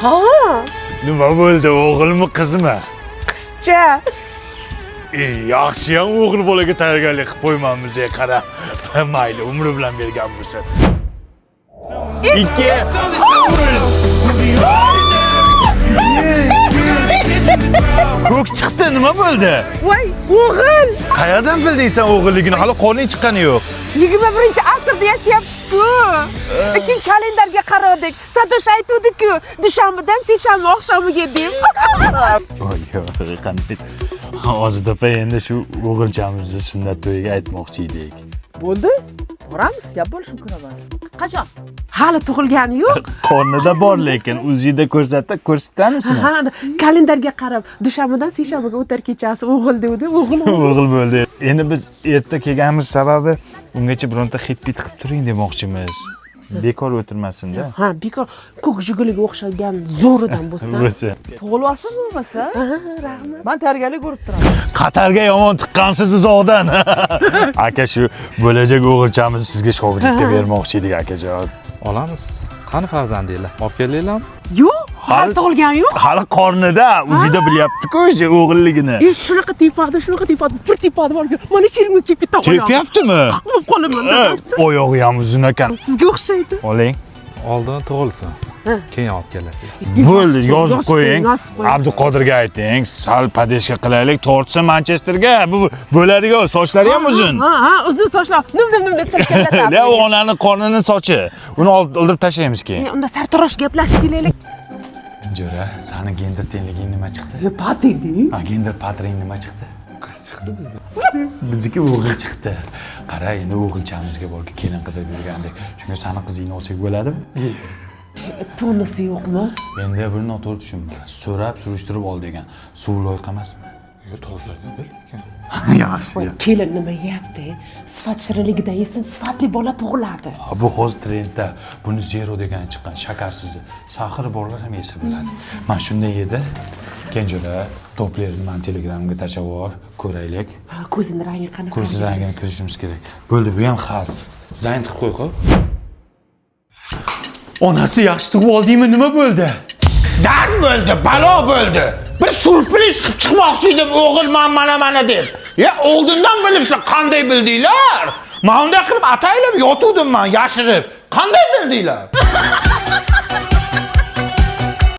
Ha, Nima bo'ldi, o'g'ilmi, qizmi? qizcha. Yaxshi ham o'g'il bolaga tayyorgarlik qilib qo'ymamiz, qara. Mayli, umri bilan bergan bo'lsin. 2 Ko'k chiqdi, nima bo'ldi? Voy, o'g'il. Qayerdan bilding sen o'g'illigini? Hali qorning chiqqani yo'q. 21-asrda yashayapsiz-ku. Keyin kalendarga qaradik. Satosh aytuvdi-ku, dushanbadan seshanba oqshomiga deb. Voy, qanday. Hozir dopa endi shu o'g'ilchamizni sunnat to'yiga aytmoqchi edik. Bo'ldi? Boramiz, gap bo'lishi mumkin emas. Qachon? Hali tug'ilgani yo'q. Qornida bor, lekin o'zingda ko'rsatamiz-mi? Ha, kalendarga qarab, dushanbadan seshanbaga o'tar kechasi o'g'il devdi, o'g'il. O'g'il bo'ldi. Endi biz erta kelganimiz sababi ungacha bironta hit-pit qilib turing demoqchimiz. Bekor o'tirmasin-da. Ha, bekor ko'k jigiliga o'xshagan zo'ridan bo'lsa. Bo'lsa. Tug'ilmasin bo'lmasa? Ha, rahmat. Men tayyorgarlik ko'rib turaman. Qatarga yomon tiqqansiz uzoqdan. Aka, shu bo'lajak o'g'ilchamizni sizga shogirdlikka bermoqchi edik, akajon. Olamiz. Qani farzandinglar? Olib keldinglarmi? Yo'q, hali tug'ilgani yo'q. Hali qornida, o'zida bilyapti-ku o'sha o'g'illigini. Shunaqa tepadi, bir tepadi bor-ku. Mana sherimga kelib keta qolaman. Tepyaptimi? Qilib qolaman. Oyog'i ham uzun ekan. Sizga o'xshaydi. Oling. Oldin tug'ilsin. Keyin olib kelasizlar. Bo'ldi, yozib qo'ying. yozib qo'ying. Abduqodirga ayting, sal padeshka qilaylik, tortsa Manchesterga. Bu bo'ladigan, sochlari ham uzun. Ha, uzun sochlar. Nim deb silkallatadi. Ya, onani qornining sochi. Uni oldirib tashlaymiz keyin. Unda sartarosh gaplashib kelaylik. Jo'ra, sani gender tengliging nima chiqdi? Patidi. Ha, gender patring nima chiqdi? Qiz chiqdi bizda. Bizniki o'g'il chiqdi. Qara, endi o'g'ilchamizga borki kelin qidirib yurgandek. Shunga sani qizingni olsak bo'ladimi? Tonisi yo'qmi? Endi bir noto'g'ri tushunma. So'rab, surishtirib ol degan. Suv loyqa emasmi? Yo'q, toza-da lekin. Yaxshi. Kelin nima yeyapti? Sifat shirinligidan yesin, sifatli bola tug'iladi. Bu hozir trendda. Buni zero degan chiqqan, shakarsizi. Saxiri borlar ham yesa bo'ladi. Men shunday edi. Kenjola, to'plarni men Telegramga tashlab yubor, ko'raylik. Ha, ko'zini rangi qanaqa? Ko'zini rangini ko'rishimiz kerak. Bo'ldi, bu ham xal. Zayn qilib qo'y, xo'p. Onasi yaxshi tug'ib oldingmi, nima bo'ldi? Dard bo'ldi, balo bo'ldi. Bir surpriz qilib chiqmoqchi edim, o'g'ilman mana deb. Ya, oldindan bilibsizlar, qanday bildinglar? Men unday qilib ataylab yotuvdim men, yashirib. Qanday bildinglar?